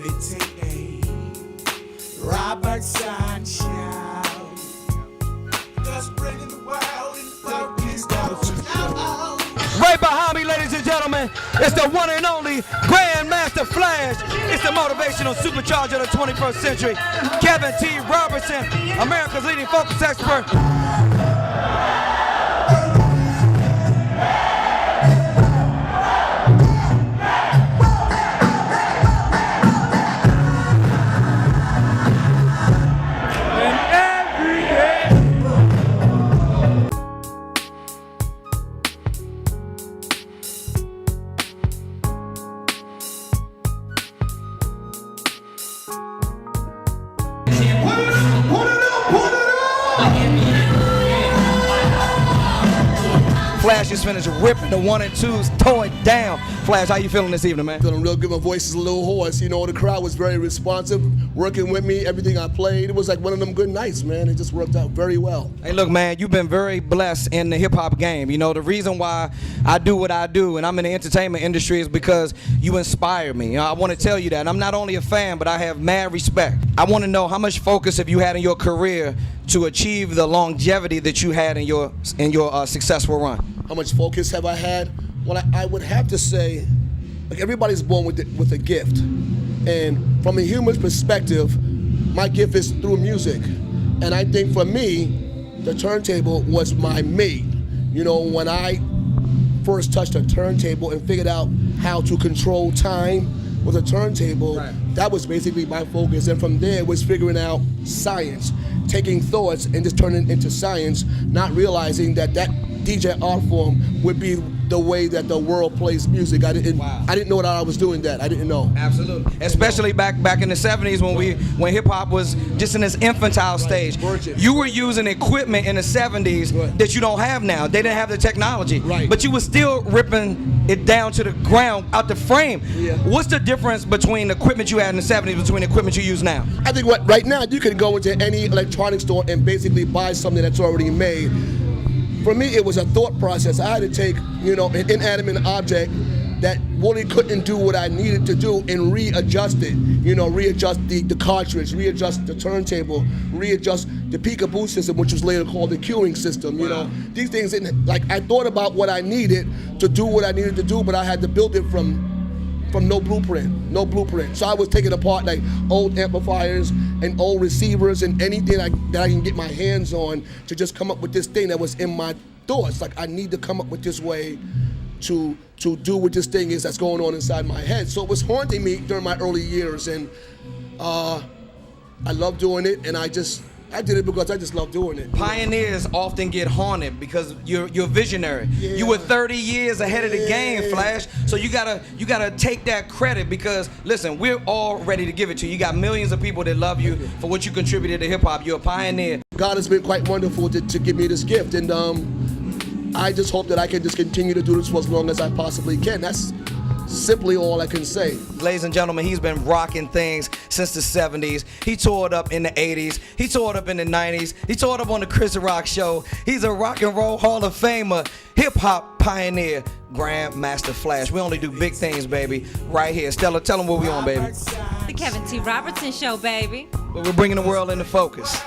T.EYEFILMS. Robertson show. Just bringing the world in focus. Right behind me, ladies and gentlemen, it's the one and only Grandmaster Flash. It's the motivational supercharger of the 21st century. Kevin T. Robertson, America's leading focus expert. Flash just finished ripping the 1 and 2s, towing down. Flash, how you feeling this evening, man? Feeling real good. My voice is a little hoarse. You know, the crowd was very responsive, working with me, everything I played. It was like one of them good nights, man. It just worked out very well. Hey, look, man, you've been very blessed in the hip-hop game. You know, the reason why I do what I do, and I'm in the entertainment industry, is because you inspire me. You know, I want to tell you that. And I'm not only a fan, but I have mad respect. I want to know how much focus have you had in your career to achieve the longevity that you had in your successful run? How much focus have I had? Well, I would have to say, like, everybody's born with a gift. And from a human perspective, my gift is through music. And I think for me, the turntable was my mate. You know, when I first touched a turntable and figured out how to control time with a turntable, right, that was basically my focus. And from there, it was figuring out science, taking thoughts and just turning it into science, not realizing that that DJ art form would be the way that the world plays music. I didn't know that I was doing that. I didn't know. Absolutely. Especially back in the 70s when hip hop was just in its infantile stage. Virgin. You were using equipment in the 70s that you don't have now. They didn't have the technology. Right. But you were still ripping it down to the ground, out the frame. Yeah. What's the difference between the equipment you had in the 70s between the equipment you use now? I think right now you can go into any electronic store and basically buy something that's already made. For me, it was a thought process. I had to take, you know, an inanimate object that really couldn't do what I needed to do and readjust it. You know, readjust the cartridge, readjust the turntable, readjust the peekaboo system, which was later called the queuing system. You know, these things, like, I thought about what I needed to do what I needed to do, but I had to build it from no blueprint. So I was taking apart like old amplifiers and old receivers and anything that I can get my hands on to just come up with this thing that was in my thoughts. Like, I need to come up with this way to do what this thing is that's going on inside my head. So it was haunting me during my early years, and I love doing it, and I did it because I just love doing it. Pioneers often get haunted because you're visionary. Yeah. You were 30 years ahead of the game, Flash. So you gotta take that credit, because listen, we're all ready to give it to you. You got millions of people that love you for what you contributed to hip hop. You're a pioneer. God has been quite wonderful to give me this gift, and I just hope that I can just continue to do this for as long as I possibly can. That's simply all I can say. Ladies and gentlemen, he's been rocking things since the 70s. He toured up in the 80s. He toured up in the 90s. He toured up on the Chris Rock Show. He's a rock and roll Hall of Famer, hip-hop pioneer, Grandmaster Flash. We only do big things, baby, right here. Stella, tell them what we on, baby. The Kevin T. Robertson Show, baby. But we're bringing the world into focus.